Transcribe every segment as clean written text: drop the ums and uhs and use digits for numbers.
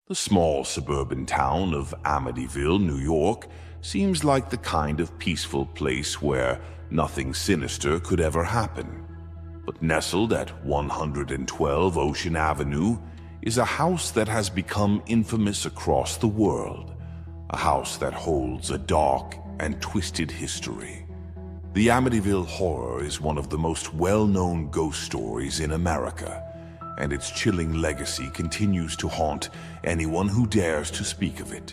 The small suburban town of Amityville, New York, seems like the kind of peaceful place where nothing sinister could ever happen. But nestled at 112 Ocean Avenue is a house that has become infamous across the world, a house that holds a dark and twisted history. The Amityville Horror is one of the most well-known ghost stories in America, and its chilling legacy continues to haunt anyone who dares to speak of it.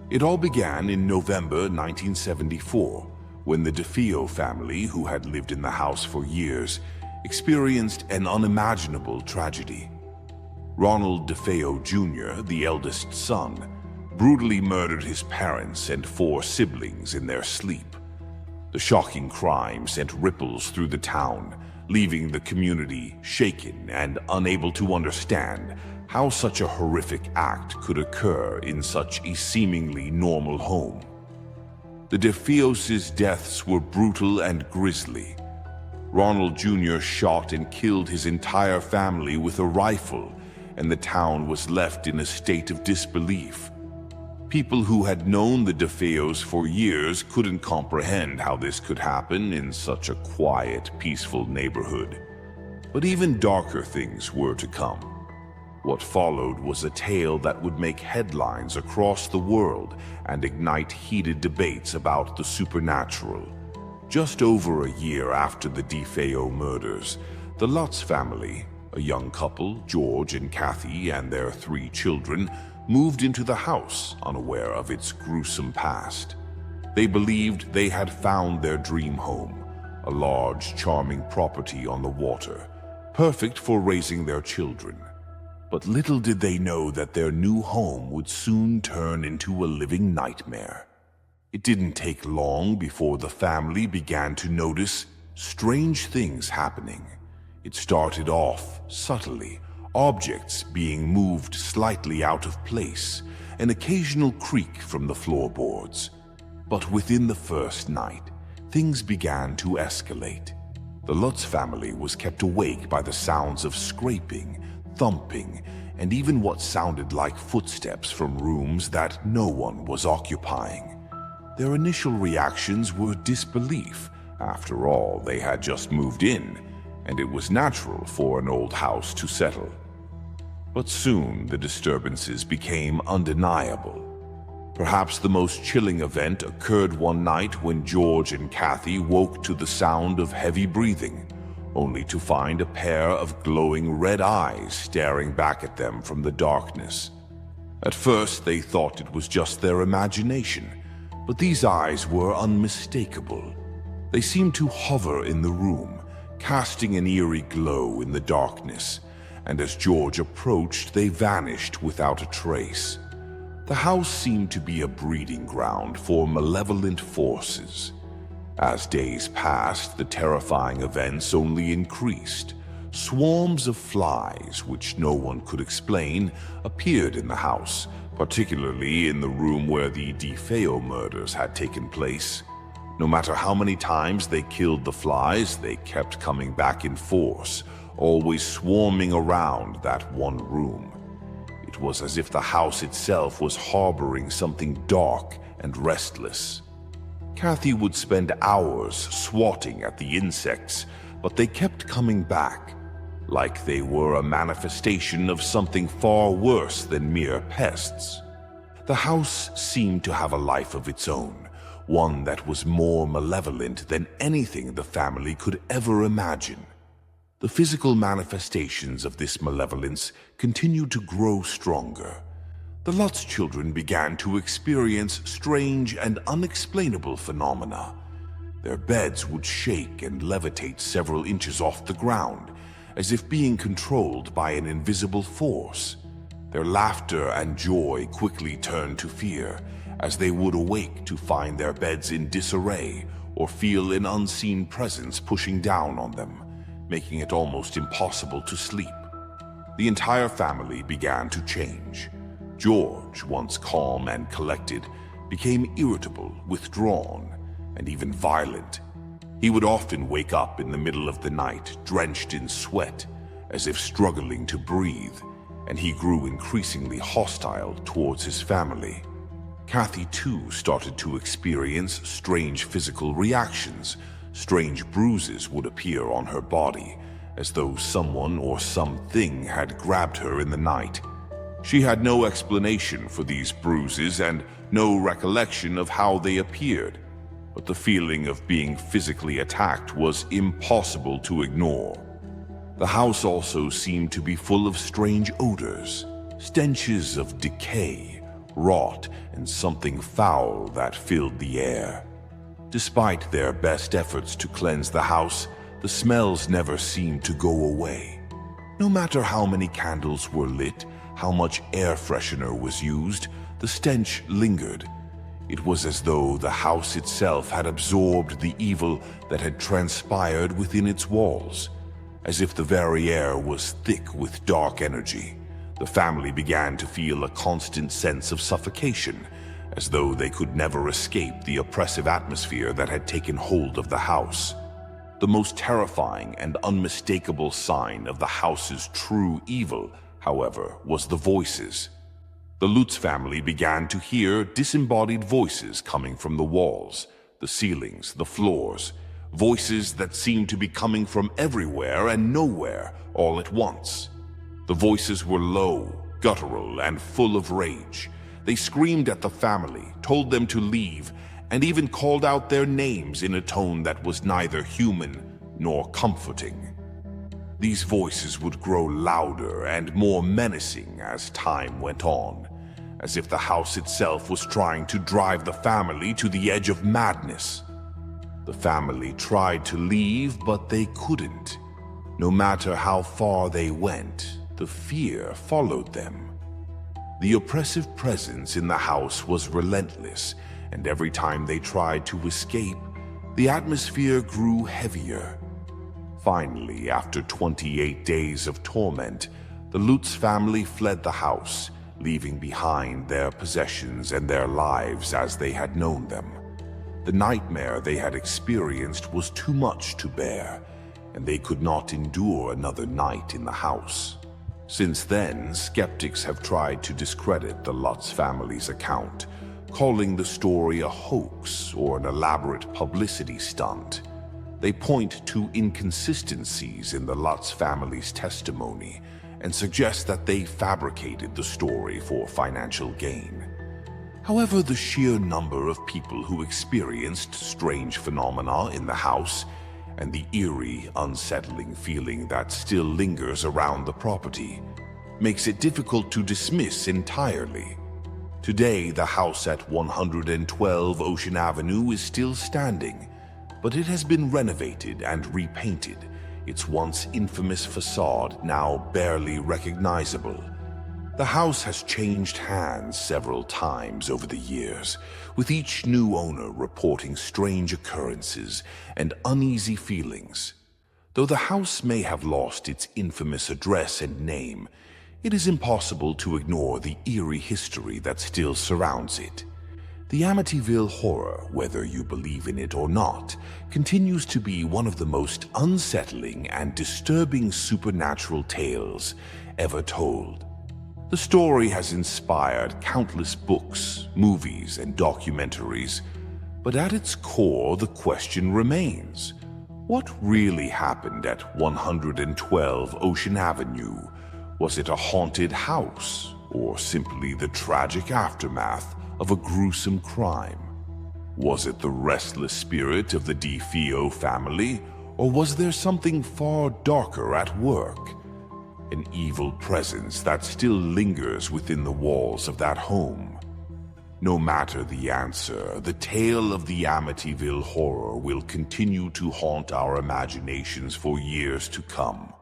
It all began in November 1974, when the DeFeo family, who had lived in the house for years, experienced an unimaginable tragedy. Ronald DeFeo Jr., the eldest son, brutally murdered his parents and 4 siblings in their sleep. The shocking crime sent ripples through the town, leaving the community shaken and unable to understand how such a horrific act could occur in such a seemingly normal home. The DeFeos' deaths were brutal and grisly. Ronald Jr. shot and killed his entire family with a rifle, and the town was left in a state of disbelief. People who had known the DeFeos for years couldn't comprehend how this could happen in such a quiet, peaceful neighborhood. But even darker things were to come. What followed was a tale that would make headlines across the world and ignite heated debates about the supernatural. Just over a year after the DeFeo murders, the Lutz family, a young couple, George and Kathy, and their 3 children, moved into the house unaware of its gruesome past. They believed they had found their dream home, a large, charming property on the water, perfect for raising their children. But little did they know that their new home would soon turn into a living nightmare. It didn't take long before the family began to notice strange things happening. It started off subtly, objects being moved slightly out of place, an occasional creak from the floorboards. But within the first night, things began to escalate. The Lutz family was kept awake by the sounds of scraping, thumping, and even what sounded like footsteps from rooms that no one was occupying. Their initial reactions were disbelief. After all, they had just moved in, and it was natural for an old house to settle. But soon the disturbances became undeniable. Perhaps the most chilling event occurred one night when George and Kathy woke to the sound of heavy breathing, only to find a pair of glowing red eyes staring back at them from the darkness. At first they thought it was just their imagination, but these eyes were unmistakable. They seemed to hover in the room, casting an eerie glow in the darkness, and as George approached, they vanished without a trace. The house seemed to be a breeding ground for malevolent forces. As days passed, the terrifying events only increased. Swarms of flies, which no one could explain, appeared in the house, particularly in the room where the DeFeo murders had taken place. No matter how many times they killed the flies, they kept coming back in force, always swarming around that one room. It was as if the house itself was harboring something dark and restless. Kathy would spend hours swatting at the insects, but they kept coming back, like they were a manifestation of something far worse than mere pests. The house seemed to have a life of its own, one that was more malevolent than anything the family could ever imagine. The physical manifestations of this malevolence continued to grow stronger. The Lutz children began to experience strange and unexplainable phenomena. Their beds would shake and levitate several inches off the ground, as if being controlled by an invisible force. Their laughter and joy quickly turned to fear, as they would awake to find their beds in disarray or feel an unseen presence pushing down on them, making it almost impossible to sleep. The entire family began to change. George, once calm and collected, became irritable, withdrawn, and even violent. He would often wake up in the middle of the night, drenched in sweat, as if struggling to breathe. and he grew increasingly hostile towards his family. Kathy, too, started to experience strange physical reactions. Strange bruises would appear on her body, as though someone or something had grabbed her in the night. She had no explanation for these bruises and no recollection of how they appeared, but the feeling of being physically attacked was impossible to ignore. The house also seemed to be full of strange odors, stenches of decay, rot, and something foul that filled the air. Despite their best efforts to cleanse the house, the smells never seemed to go away. No matter how many candles were lit, how much air freshener was used, the stench lingered. It was as though the house itself had absorbed the evil that had transpired within its walls. As if the very air was thick with dark energy, the family began to feel a constant sense of suffocation, as though they could never escape the oppressive atmosphere that had taken hold of the house. The most terrifying and unmistakable sign of the house's true evil, however, was the voices. The Lutz family began to hear disembodied voices coming from the walls, the ceilings, the floors, voices that seemed to be coming from everywhere and nowhere all at once. The voices were low, guttural, and full of rage. They screamed at the family, told them to leave, and even called out their names in a tone that was neither human nor comforting. These voices would grow louder and more menacing as time went on, as if the house itself was trying to drive the family to the edge of madness. The family tried to leave, but they couldn't. No matter how far they went, the fear followed them. The oppressive presence in the house was relentless, and every time they tried to escape, the atmosphere grew heavier. Finally, after 28 days of torment, the Lutz family fled the house, leaving behind their possessions and their lives as they had known them. The nightmare they had experienced was too much to bear, and they could not endure another night in the house. Since then, skeptics have tried to discredit the Lutz family's account, calling the story a hoax or an elaborate publicity stunt. They point to inconsistencies in the Lutz family's testimony and suggest that they fabricated the story for financial gain. However, the sheer number of people who experienced strange phenomena in the house and the eerie, unsettling feeling that still lingers around the property makes it difficult to dismiss entirely. Today, the house at 112 Ocean Avenue is still standing, but it has been renovated and repainted, its once infamous facade now barely recognizable. The house has changed hands several times over the years, with each new owner reporting strange occurrences and uneasy feelings. Though the house may have lost its infamous address and name, it is impossible to ignore the eerie history that still surrounds it. The Amityville Horror, whether you believe in it or not, continues to be one of the most unsettling and disturbing supernatural tales ever told. The story has inspired countless books, movies, and documentaries, but at its core, the question remains: what really happened at 112 Ocean Avenue? Was it a haunted house, or simply the tragic aftermath of a gruesome crime? Was it the restless spirit of the DeFeo family, or was there something far darker at work? An evil presence that still lingers within the walls of that home. No matter the answer, the tale of the Amityville Horror will continue to haunt our imaginations for years to come.